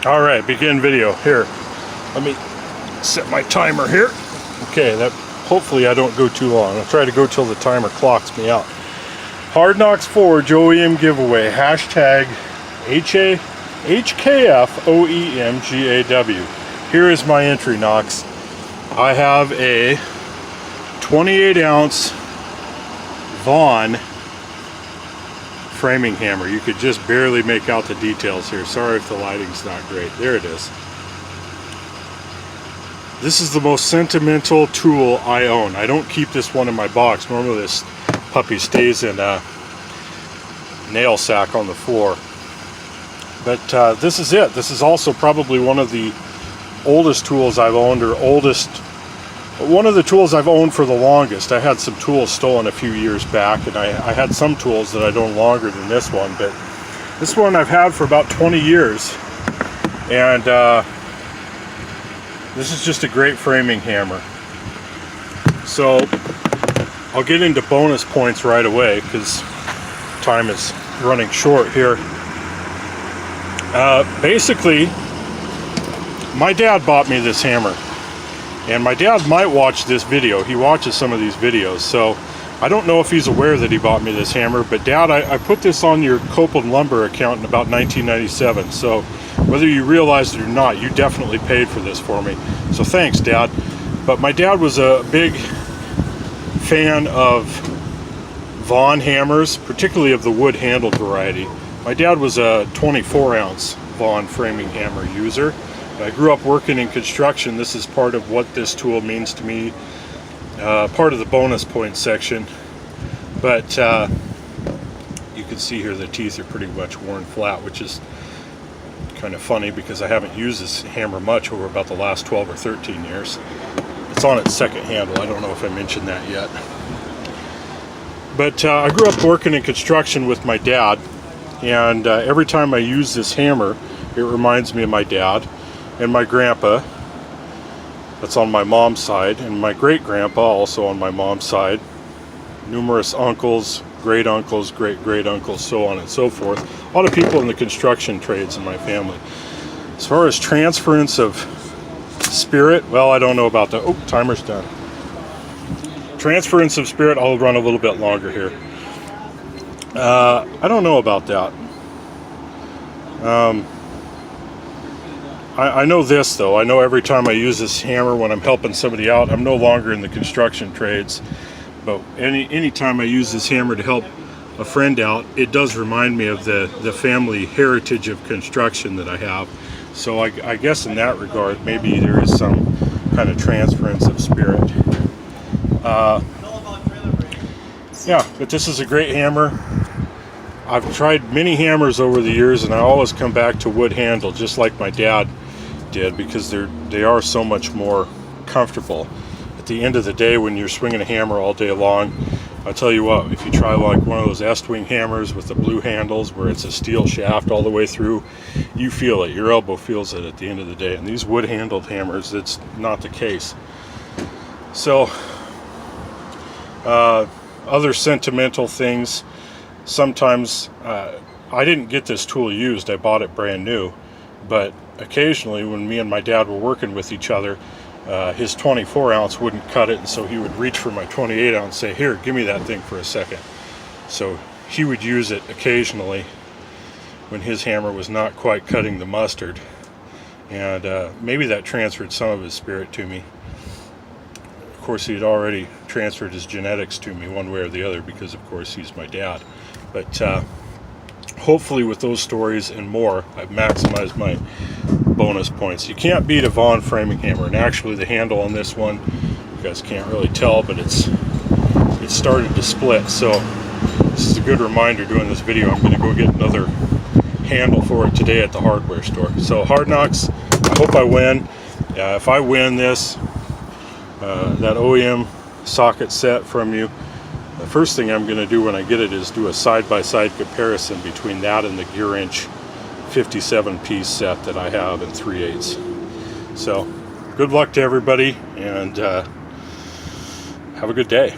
All right, begin video. Here, let me set my timer here. Okay, that hopefully I don't go too long. I'll try to go till the timer clocks me out. Hard Knocks Forge OEM giveaway. Hashtag HKFOEMGAW. Here is my entry, Knox. I have a 28-ounce Vaughan framing hammer. You could just barely make out the details here. Sorry if the lighting's not great. There it is. This is the most sentimental tool I own. I don't keep this one in my box. Normally this puppy stays in a nail sack on the floor. But this is it. This is also probably one of the oldest tools I've owned, or one of the tools I've owned for the longest. I had some tools stolen a few years back, and I had some tools that I own longer than this one, but this one I've had for about 20 years, and this is just a great framing hammer. So I'll get into bonus points right away because time is running short here. Basically, my dad bought me this hammer. And my dad might watch this video. He watches some of these videos, so I don't know if he's aware that he bought me this hammer. But Dad, I put this on your Copeland Lumber account in about 1997. So whether you realize it or not, you definitely paid for this for me. So thanks, Dad. But my dad was a big fan of Vaughan hammers, particularly of the wood-handled variety. My dad was a 24-ounce Vaughan framing hammer user. I grew up working in construction. This is part of what this tool means to me, part of the bonus points section. But you can see here the teeth are pretty much worn flat, which is kind of funny because I haven't used this hammer much over about the last 12 or 13 years. It's on its second handle. I don't know if I mentioned that yet. But I grew up working in construction with my dad, and every time I use this hammer, it reminds me of my dad and my grandpa. That's on my mom's side, and my great-grandpa also on my mom's side. Numerous uncles, great-uncles, great-great-uncles, so on and so forth. A lot of people in the construction trades in my family. As far as transference of spirit, well, I don't know about that. Oh, timer's done. Transference of spirit, I'll run a little bit longer here. I don't know about that. I know this though. I know every time I use this hammer when I'm helping somebody out, I'm no longer in the construction trades, but any time I use this hammer to help a friend out, it does remind me of the family heritage of construction that I have. So I guess in that regard, maybe there is some kind of transference of spirit. Yeah, but this is a great hammer. I've tried many hammers over the years, and I always come back to wood handle, just like my dad did, because they are so much more comfortable. At the end of the day, when you're swinging a hammer all day long, I'll tell you what, if you try like one of those Estwing hammers with the blue handles where it's a steel shaft all the way through, you feel it. Your elbow feels it at the end of the day. And these wood-handled hammers, it's not the case. So, other sentimental things. Sometimes I didn't get this tool used. I bought it brand new. But occasionally when me and my dad were working with each other, his 24-ounce wouldn't cut it, and so he would reach for my 28-ounce and say, "Here, give me that thing for a second." So he would use it occasionally when his hammer was not quite cutting the mustard, and maybe that transferred some of his spirit to me. Of course, he had already transferred his genetics to me one way or the other, because of course he's my dad. But hopefully with those stories and more, I've maximized my bonus points. You can't beat a Vaughan framing hammer, and actually the handle on this one, you guys can't really tell, but it started to split. So this is a good reminder doing this video. I'm going to go get another handle for it today at the hardware store. So Hard Knocks, I hope I win. If I win this, that OEM socket set from you, the first thing I'm going to do when I get it is do a side-by-side comparison between that and the Gear Inch 57-piece set that I have in 3/8. So good luck to everybody, and have a good day.